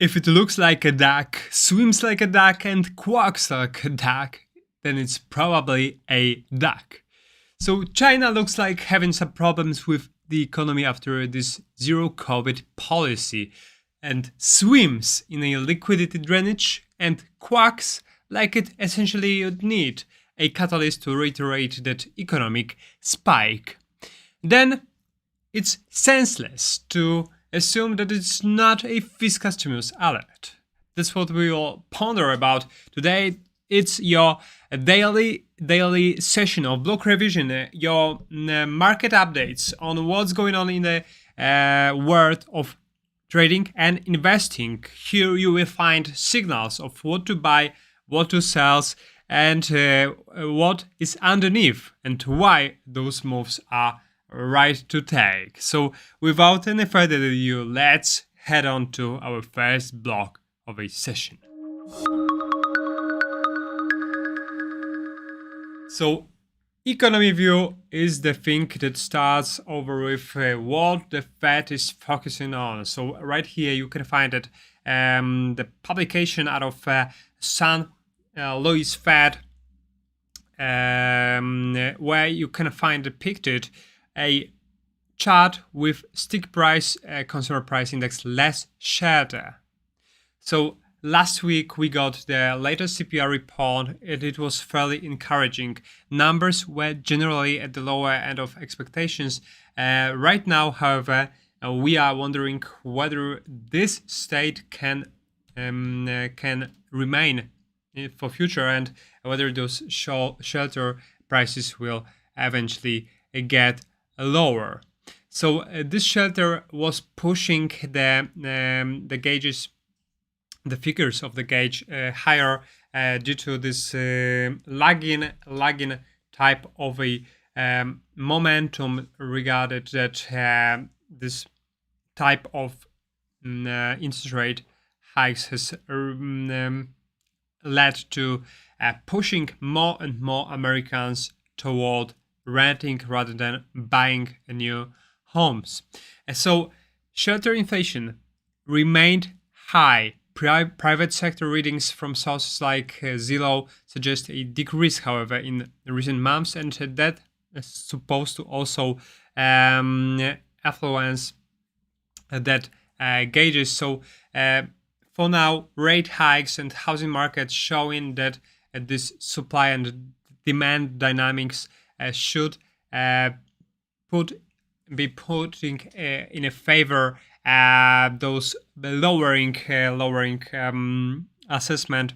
If it looks like a duck, swims like a duck, and quacks like a duck, then it's probably a duck. So China looks like having some problems with the economy after this zero COVID policy, and swims in a liquidity drainage and quacks like it essentially would need a catalyst to reiterate that economic spike. Then it's senseless to assume that it's not a fiscal stimulus alert. That's what we will ponder about today. It's your daily session of Blockrevision, your market updates on what's going on in the world of trading and investing. Here you will find signals of what to buy, what to sell, and what is underneath and why those moves are right to take. So without any further ado, let's head on to our first block of a session. So economy view is the thing that starts over with what the Fed is focusing on. So right here you can find that the publication out of St. Louis Fed, where you can find depicted a chart with stick price, consumer price index less shelter. So last week we got the latest CPI report and it was fairly encouraging. Numbers were generally at the lower end of expectations. Right now, however, we are wondering whether this state can remain for future and whether those shelter prices will eventually get lower. So this shelter was pushing the gauges, the figures of the gauge higher due to this lagging type of a momentum regarded that this type of interest rate hikes has led to pushing more and more Americans toward renting rather than buying new homes. So shelter inflation remained high. Private sector readings from sources like Zillow suggest a decrease, however, in recent months, and that is supposed to also influence that gauges. So for now, rate hikes and housing markets showing that this supply and demand dynamics should be putting in a favor those lowering assessment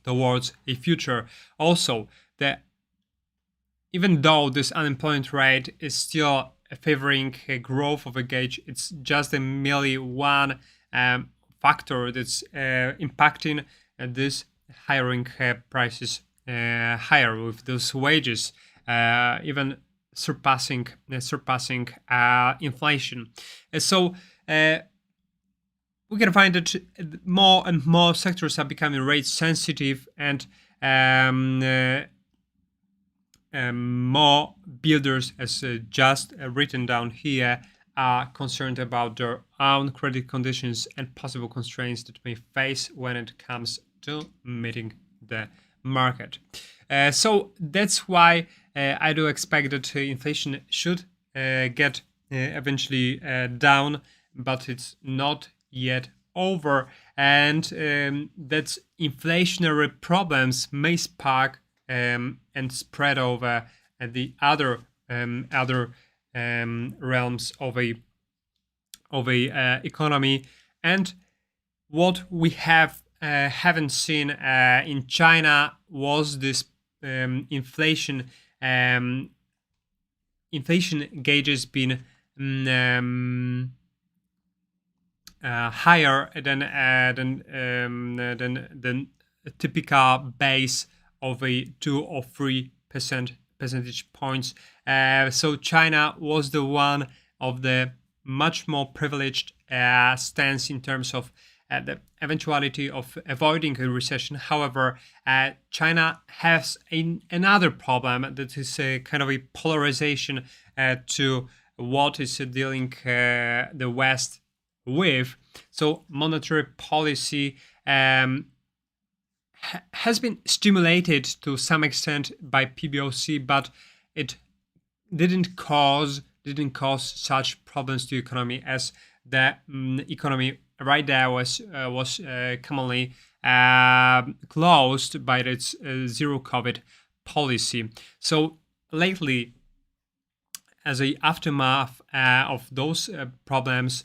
towards a future. Also, even though this unemployment rate is still favoring growth of a gauge, it's just merely one factor that's impacting this hiring prices higher, with those wages even surpassing inflation. So we can find that more and more sectors are becoming rate sensitive, and more builders, as just written down here, are concerned about their own credit conditions and possible constraints that may face when it comes to meeting the market. So that's why I do expect that inflation should get eventually down, but it's not yet over, and that inflationary problems may spark and spread over the other realms of a economy. And what we haven't seen in China was this inflation gauges been higher than a typical base of a 2 or 3 percentage points. So China was the one of the much more privileged stance in terms of the eventuality of avoiding a recession. However, China has another problem, that is a kind of a polarization to what is dealing the West with. So monetary policy has been stimulated to some extent by PBOC, but it didn't cause such problems to economy as the economy right there was commonly closed by its zero COVID policy. So lately, as a aftermath of those problems,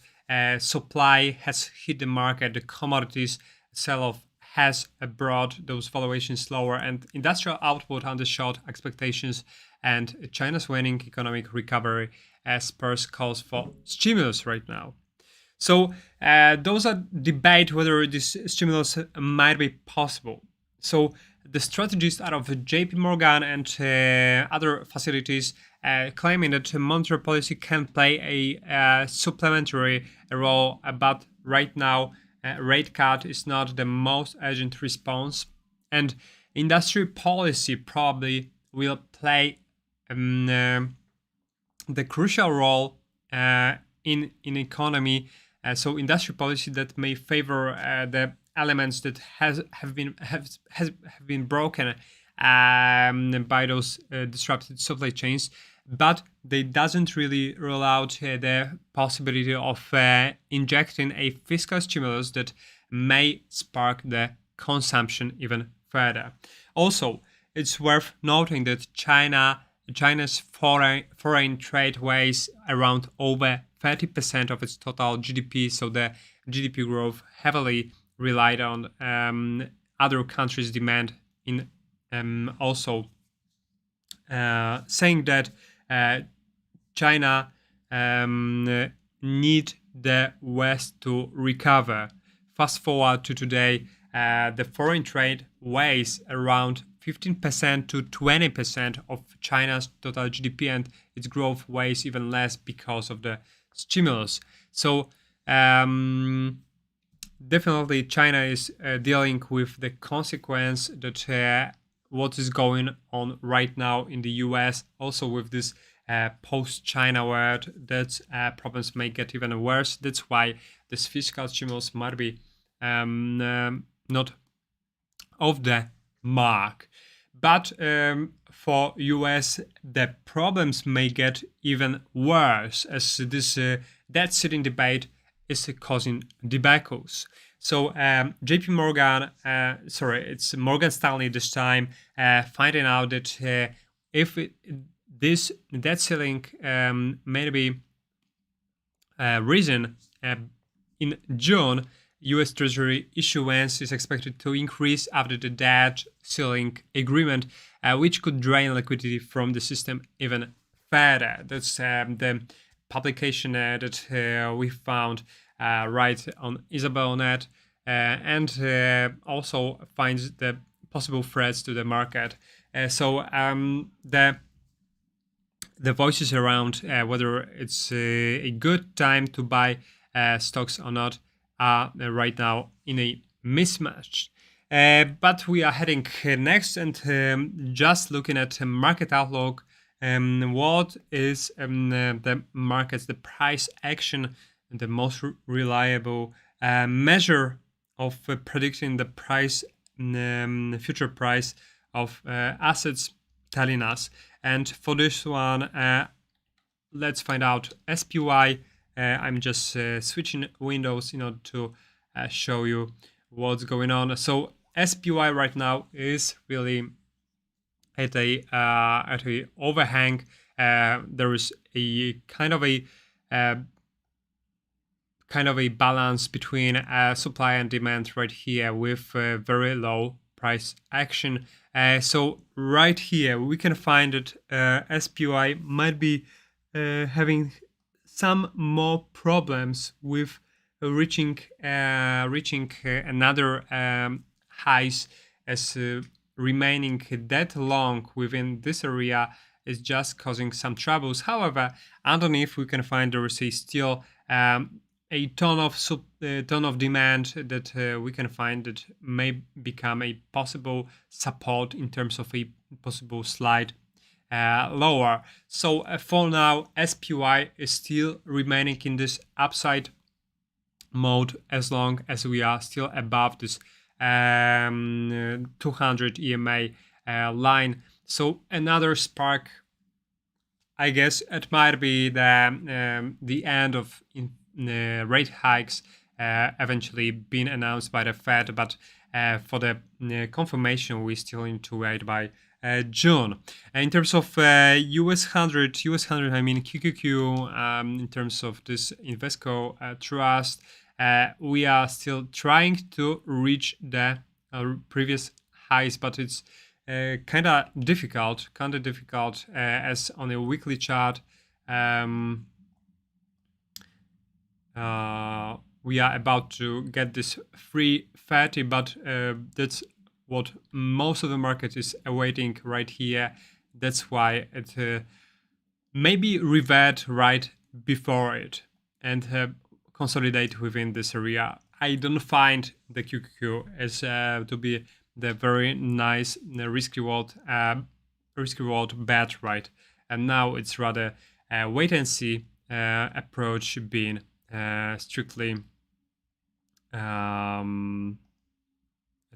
supply has hit the market. The commodities sell-off has brought those valuations lower, and industrial output undershot expectations. And China's waning economic recovery spurs calls for stimulus right now. So those are debate whether this stimulus might be possible. So the strategists out of JP Morgan and other facilities claiming that monetary policy can play a supplementary role, but right now rate cut is not the most urgent response, and industry policy probably will play the crucial role in economy. So industry policy that may favor the elements that have been broken by those disrupted supply chains, but they doesn't really rule out the possibility of injecting a fiscal stimulus that may spark the consumption even further. Also, it's worth noting that China's foreign trade weighs around over 30% of its total GDP, so the GDP growth heavily relied on other countries' demand in also saying that China need the West to recover. Fast forward to today, the foreign trade weighs around 15% to 20% of China's total GDP, and its growth weighs even less because of the stimulus. So definitely China is dealing with the consequence that what is going on right now in the US, also with this post-China world, that problems may get even worse. That's why this fiscal stimulus might be not of the mark. But for US, the problems may get even worse, as this debt ceiling debate is causing debacles. So JP Morgan, it's Morgan Stanley this time, finding out that if this debt ceiling may be risen in June, US Treasury issuance is expected to increase after the debt ceiling agreement, which could drain liquidity from the system even further. That's the publication that we found right on Isabel.net, and also finds the possible threats to the market. So the voices around whether it's a good time to buy stocks or not are right now in a mismatch. But we are heading next and just looking at market outlook. What is the markets, the price action, the most reliable measure of predicting the price, future price of assets telling us? And for this one, let's find out SPY. I'm just switching windows in order to show you what's going on. So SPY right now is really at a overhang. There is a kind of a balance between supply and demand right here, with very low price action. So right here we can find that SPY might be having some more problems with reaching another highs, as remaining that long within this area is just causing some troubles. However, underneath we can find there is still a ton of demand that we can find that may become a possible support in terms of a possible slide lower. So for now, SPY is still remaining in this upside mode as long as we are still above this 200 EMA line. So another spark, I guess it might be the end of rate hikes eventually being announced by the Fed, but for the confirmation, we still need to wait by June. In terms of US 100, I mean QQQ, in terms of this Invesco trust, we are still trying to reach the previous highs, but it's kind of difficult, as on a weekly chart, we are about to get this free fatty, but that's what most of the market is awaiting right here. That's why it maybe revert right before it and consolidate within this area. I don't find the QQQ as to be the very nice risk reward bet, right? And now it's rather a wait and see approach being strictly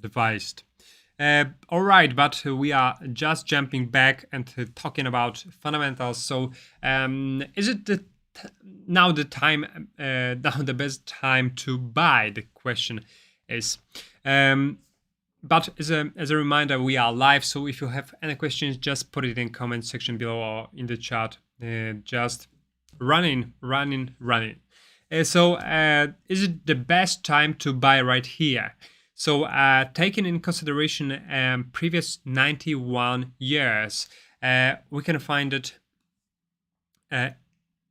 advised. All right, but we are just jumping back and talking about fundamentals. So is it now the best time to buy? The question is. But as a reminder, we are live, so if you have any questions, just put it in comment section below or in the chat. Just running. So is it the best time to buy right here? So taking in consideration previous 91 years, we can find that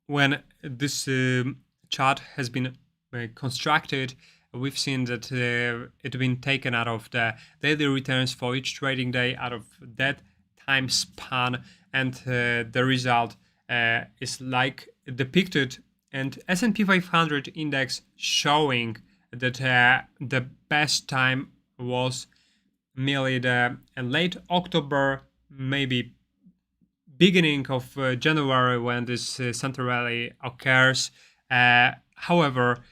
when this chart has been constructed, we've seen that it's been taken out of the daily returns for each trading day out of that time span, and the result is like depicted, and S&P 500 index showing that the best time was merely the late October, maybe beginning of January, when this center rally occurs. However,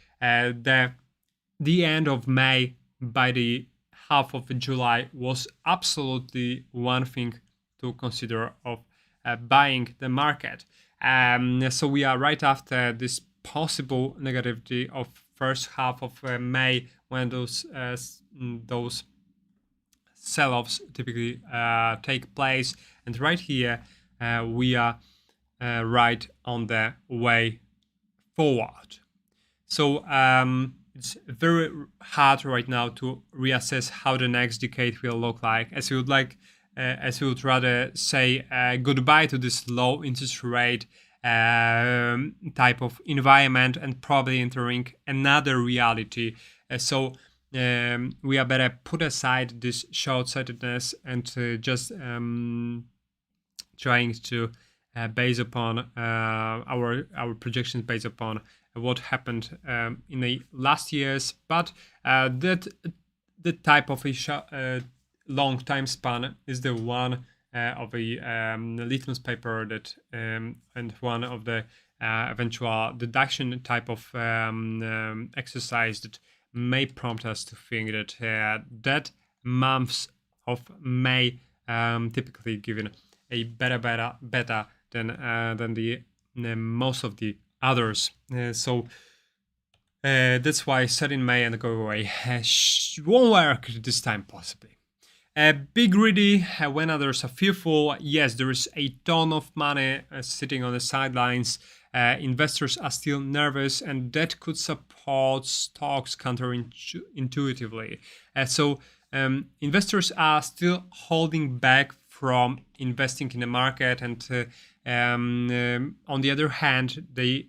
the end of May by the half of July was absolutely one thing to consider of buying the market. So we are right after this possible negativity of first half of May, when those sell-offs typically take place, and right here we are right on the way forward. So it's very hard right now to reassess how the next decade will look like, as we would rather say goodbye to this low interest rate type of environment and probably entering another reality. So we are better put aside this short-sightedness and just trying to base upon our projections based upon what happened in the last years, but that type of a long time span is the one of a litmus paper that and one of the eventual deduction type of exercise that may prompt us to think that that months of May typically given a better than the most of the others. So that's why set in May and go away won't work this time possibly. Be greedy when others are fearful. Yes, there is a ton of money sitting on the sidelines. Investors are still nervous, and that could support stocks counterintuitively. So investors are still holding back from investing in the market, and on the other hand, they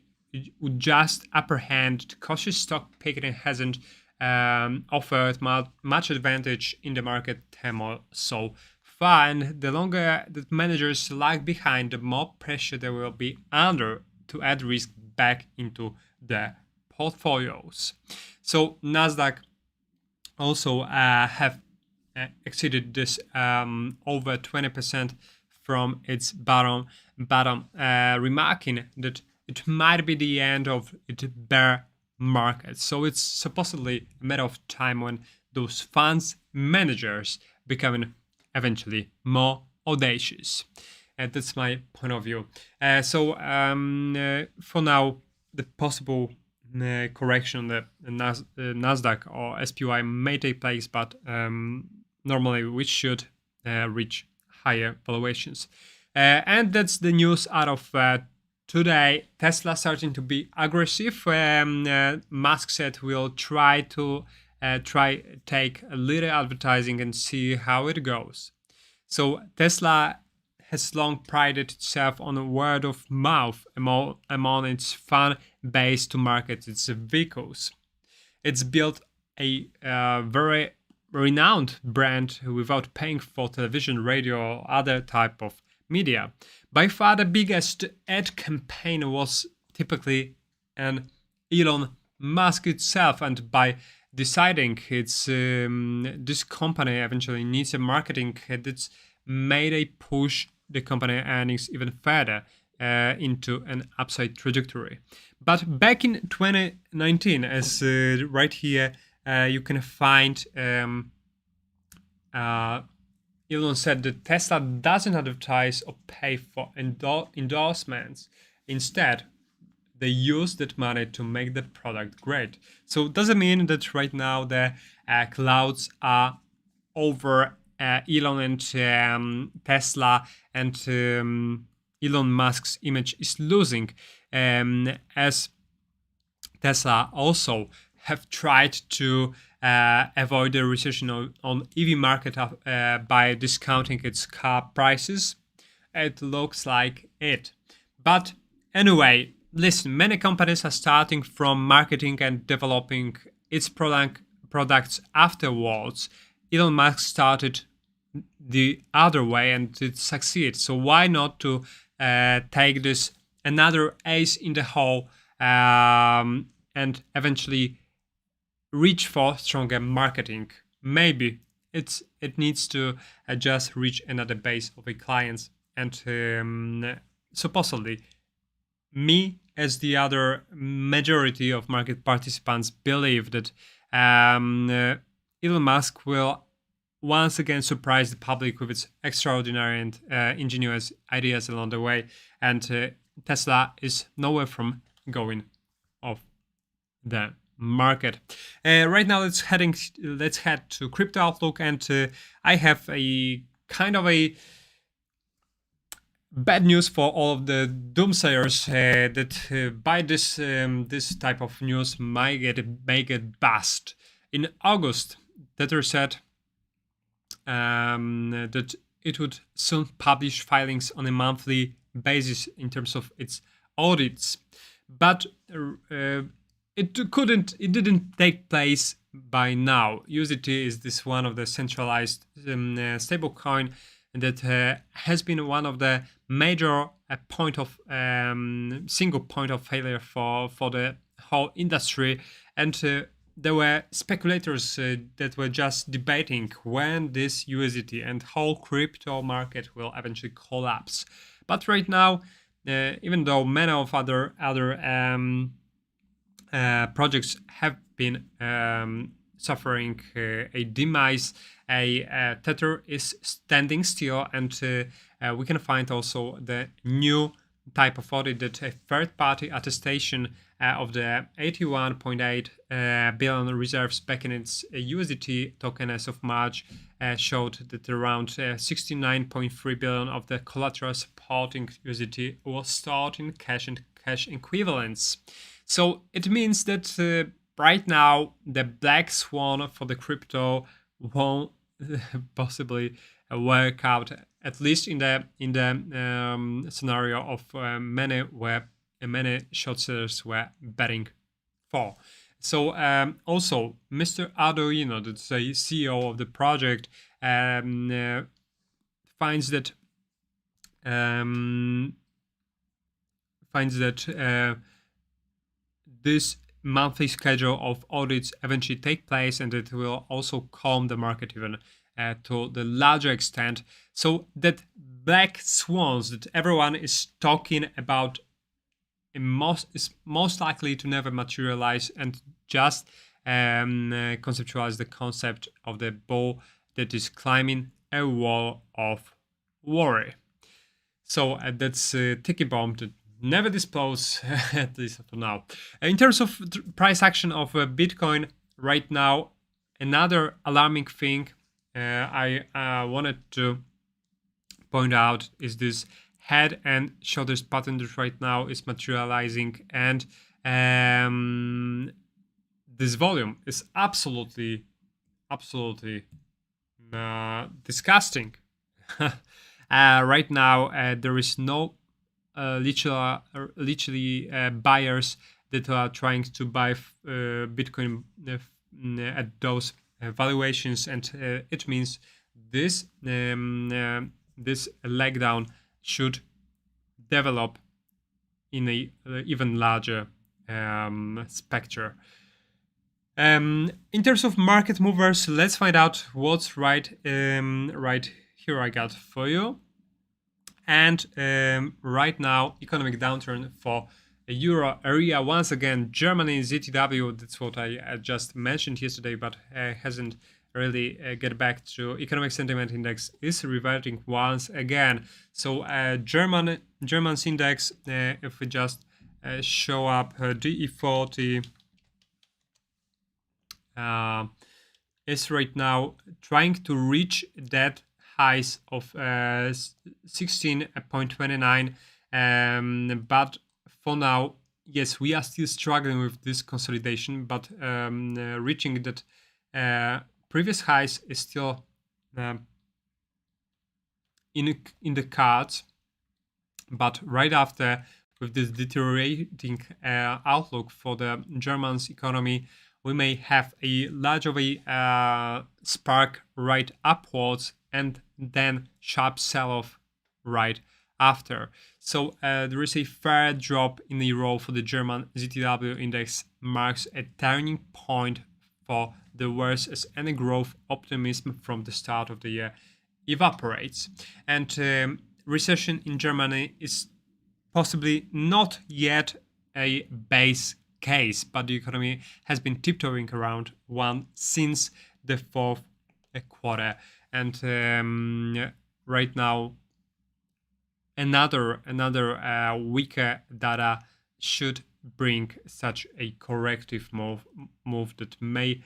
would just apprehend cautious stock picking hasn't offered much advantage in the market turmoil so far, and the longer that managers lag behind, the more pressure they will be under to add risk back into their portfolios. So Nasdaq also have exceeded this over 20% from its bottom, remarking that it might be the end of its bear market. So it's supposedly a matter of time when those funds managers becoming eventually more audacious. And that's my point of view. For now, the possible correction on the Nasdaq or SPY may take place, but normally we should reach higher valuations. And that's the news out of today. Tesla starting to be aggressive. Musk said we'll try take a little advertising and see how it goes. So Tesla has long prided itself on a word of mouth among its fan base to market its vehicles. It's built a very renowned brand without paying for television, radio, or other type of media. By far the biggest ad campaign was typically an Elon Musk itself, and by deciding this company eventually needs a marketing that's made a push the company earnings even further into an upside trajectory. But back in 2019, as right here you can find Elon said that Tesla doesn't advertise or pay for endorsements. Instead, they use that money to make the product great. So does it mean that right now the clouds are over Elon and Tesla, and Elon Musk's image is losing, as Tesla also have tried to avoid the recession on EV market by discounting its car prices? It looks like it. But anyway, listen, many companies are starting from marketing and developing its products afterwards. Elon Musk started the other way and it succeeded. So why not to take this another ace in the hole and eventually reach for stronger marketing? Maybe it needs to just reach another base of clients, and supposedly me as the other majority of market participants believe that Elon Musk will once again surprise the public with its extraordinary and ingenious ideas along the way, and Tesla is nowhere from going off the market. Right now, let's head to Crypto Outlook, and I have a kind of a bad news for all of the doomsayers that by this type of news may get bust. In August, Tether said that it would soon publish filings on a monthly basis in terms of its audits, but it didn't take place by now. USDT is this one of the centralized stablecoin that has been one of the major single point of failure for the whole industry, and there were speculators that were just debating when this USDT and whole crypto market will eventually collapse. But right now, even though many of other projects have been suffering a demise, Tether is standing still, and we can find also the new type of audit that a third-party attestation of the 81.8 billion reserves back in its USDT token as of March showed that around 69.3 billion of the collateral supporting USDT was stored in cash and cash equivalents. So it means that right now the black swan for the crypto won't possibly work out, at least in the scenario of many short sellers were betting for. So also Mr. Arduino, that's the CEO of the project, finds that this monthly schedule of audits eventually take place, and it will also calm the market even to the larger extent, so that black swans that everyone is talking about is most likely to never materialize, and just conceptualize the concept of the ball that is climbing a wall of worry. So that's a ticky bomb that never dispose, at least for now. In terms of price action of Bitcoin right now, another alarming thing I wanted to point out is this head and shoulders pattern that right now is materializing, and this volume is absolutely disgusting. Right now there is no literally buyers that are trying to buy Bitcoin at those valuations, and it means this this leg down should develop in a even larger spectre. In terms of market movers, let's find out what's right here I got for you. And right now, economic downturn for the euro area. Once again, Germany, ZTW, that's what I just mentioned yesterday, but hasn't really get back to. Economic sentiment index is reverting once again. So German's index, if we just show up DE40, is right now trying to reach that highs of 16.29, but for now, yes, we are still struggling with this consolidation, but reaching that previous highs is still in the cards. But right after, with this deteriorating outlook for the German's economy, we may have a large of a spark right upwards, and then sharp sell-off right after. So there is a fair drop in the euro for the German ZTW index, marks a turning point for the worse as any growth optimism from the start of the year evaporates. And recession in Germany is possibly not yet a base case, but the economy has been tiptoeing around one since the fourth quarter. And right now, another weaker data should bring such a corrective move that may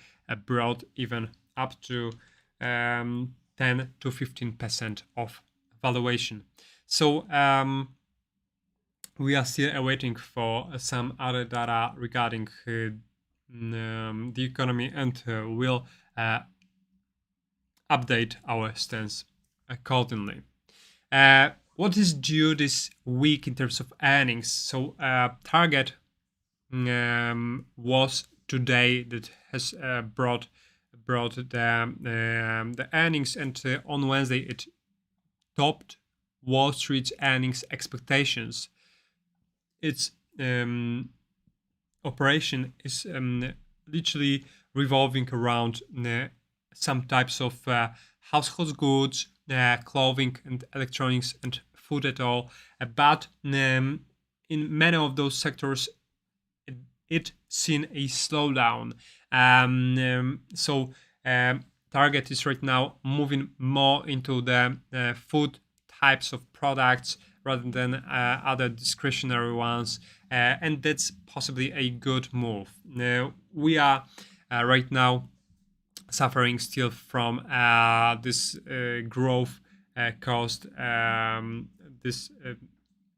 brought even up to 10 to 15% of valuation. So we are still awaiting for some other data regarding the economy, and we'll update our stance accordingly. What is due this week in terms of earnings? So Target was today that has brought the earnings, and on Wednesday it topped Wall Street's earnings expectations. Its operation is literally revolving around some types of household goods, clothing and electronics and food at all. But in many of those sectors, it's seen a slowdown. So Target is right now moving more into the food types of products rather than other discretionary ones, and that's possibly a good move. We are right now suffering still from this growth caused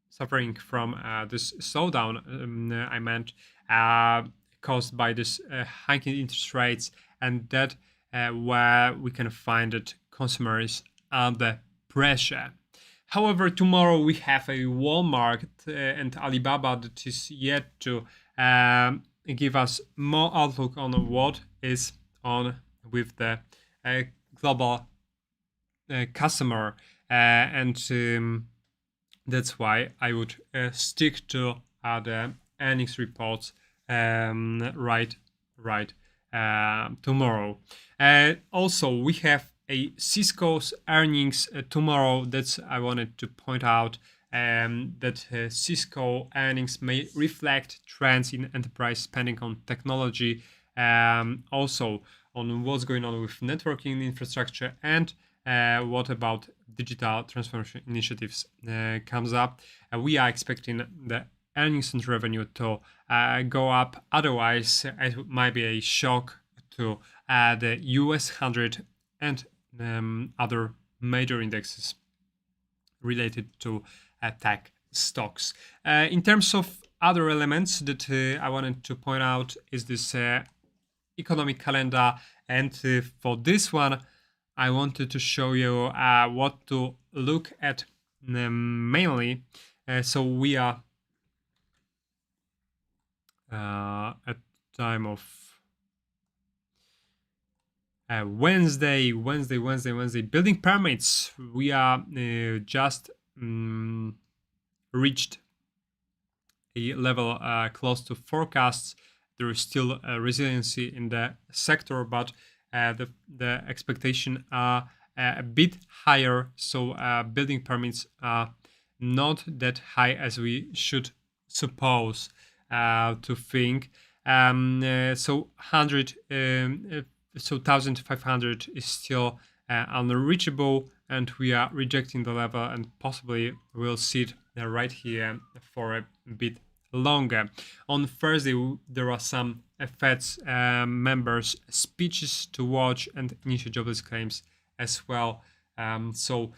suffering from this slowdown. I meant caused by this hiking interest rates, and that where we can find that consumers under pressure. However, tomorrow we have a Walmart and Alibaba that is yet to give us more outlook on what is on with the global customer, and that's why I would stick to the earnings reports right tomorrow. Also, we have a Cisco's earnings tomorrow. That's I wanted to point out. that Cisco earnings may reflect trends in enterprise spending on technology, also on what's going on with networking infrastructure, and what about digital transformation initiatives comes up. We are expecting the earnings and revenue to go up. Otherwise, it might be a shock to the US 100 and other major indexes related to tech stocks. In terms of other elements that I wanted to point out is this economic calendar, and for this one I wanted to show you what to look at mainly. So we are at time of Wednesday. Building permits. We are just reached a level close to forecasts. There is still resiliency in the sector, but the expectation are a bit higher. So building permits are not that high as we should suppose to think. So 1,500 is still unreachable, and we are rejecting the level, and possibly we'll see it right here for a bit longer. On Thursday, there are some Fed's members' speeches to watch and initial jobless claims as well. So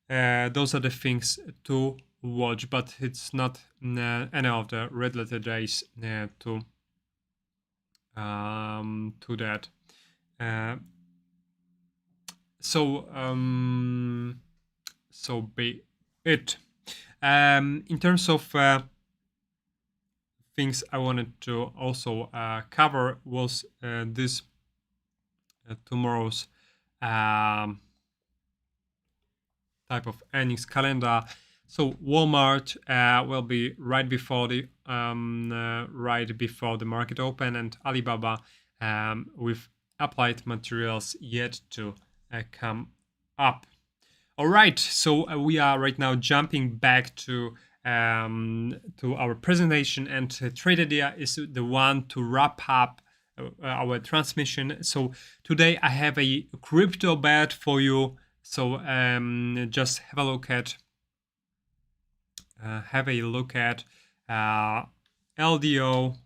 those are the things to watch, but it's not any of the red letter days to that. So be it. In terms of things I wanted to also cover was this tomorrow's type of earnings calendar. So Walmart will be right before the market open, and Alibaba with Applied Materials yet to come up. All right, so we are right now jumping back to our presentation, and trade idea is the one to wrap up our transmission. So today I have a crypto bet for you. So just have a look at LDO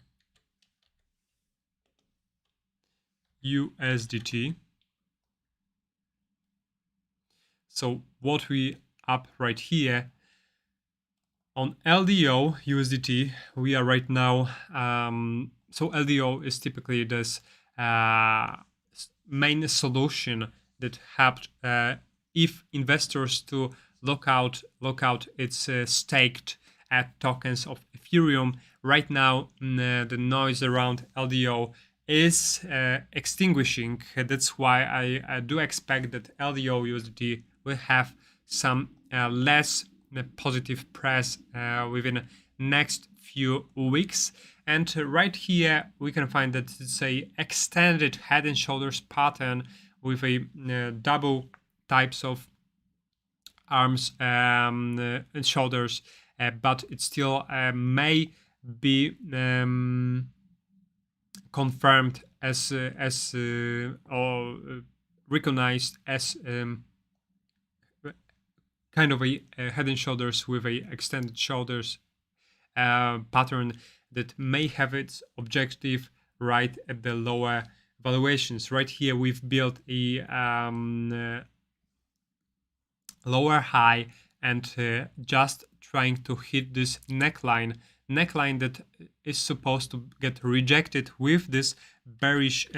USDT. So what we up right here on LDO USDT, we are right now. So LDO is typically this main solution that helped if investors to lock out its staked tokens of Ethereum. Right now, the noise around LDO is extinguishing. That's why I do expect that LDO USDT will have some less positive press within next few weeks. And right here we can find that it's a extended head and shoulders pattern with a double types of arms and shoulders, but it still may be confirmed as or recognized as kind of a head and shoulders with a extended shoulders pattern that may have its objective right at the lower valuations. Right here we've built a lower high and just trying to hit this neckline that is supposed to get rejected with this bearish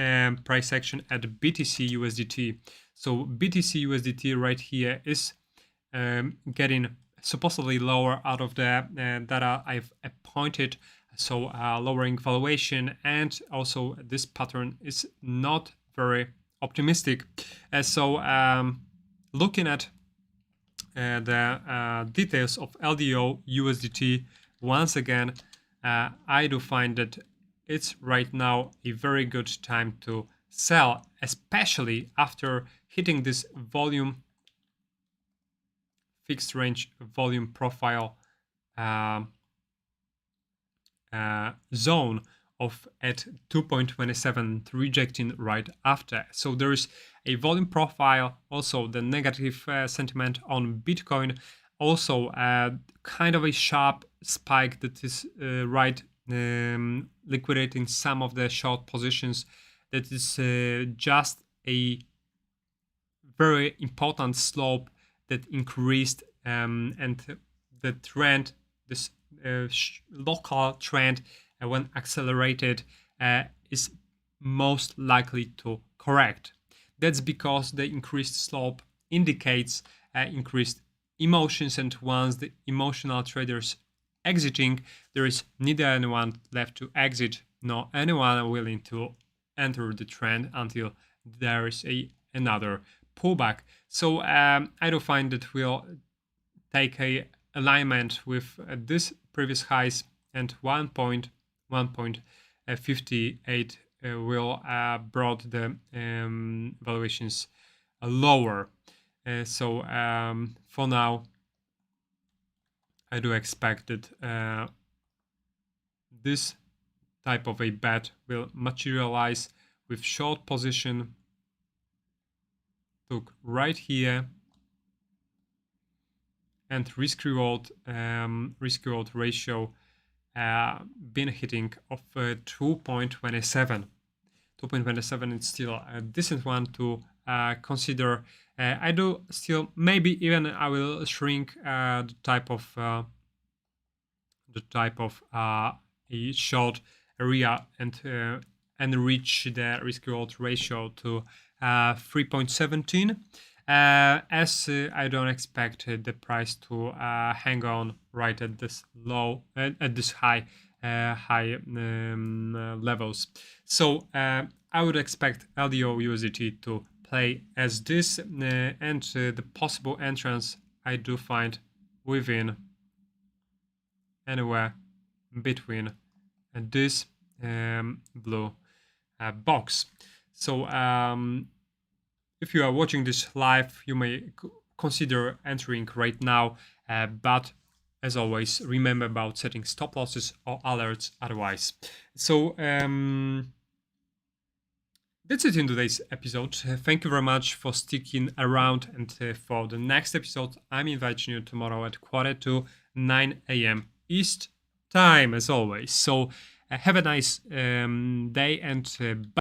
price action at BTC USDT. So BTC USDT right here is getting supposedly lower out of the data I've pointed, so lowering valuation, and also this pattern is not very optimistic. So looking at the details of LDO USDT, once again I do find that it's right now a very good time to sell, especially after hitting this volume fixed range volume profile zone of at 2.27, rejecting right after. So there is a volume profile, also the negative sentiment on Bitcoin, also kind of a sharp spike that is liquidating some of the short positions. That is just a very important slope that increased, and the trend, this local trend, when accelerated, is most likely to correct. That's because the increased slope indicates increased emotions, and once the emotional traders exiting, there is neither anyone left to exit nor anyone willing to enter the trend until there is another pullback. So I do find that we'll take a alignment with this previous highs, and 1.58 will brought the valuations lower. So for now, I do expect that this type of a bet will materialize with short position took right here, and risk reward ratio been hitting of 2.27. 2.27 is still a decent one to consider. I do still, maybe even I will shrink the type of a short area, and reach the risk reward ratio to 3.17. As I don't expect the price to hang on right at this low, at this high levels. So I would expect LDO USDT to play as this, and the possible entrance I do find within anywhere between this blue box. So if you are watching this live, you may consider entering right now, but as always, remember about setting stop losses or alerts otherwise. So that's it in today's episode. Thank you very much for sticking around, and for the next episode, I'm inviting you tomorrow at 8:45, 9 a.m. East time, as always. So have a nice day, and bye.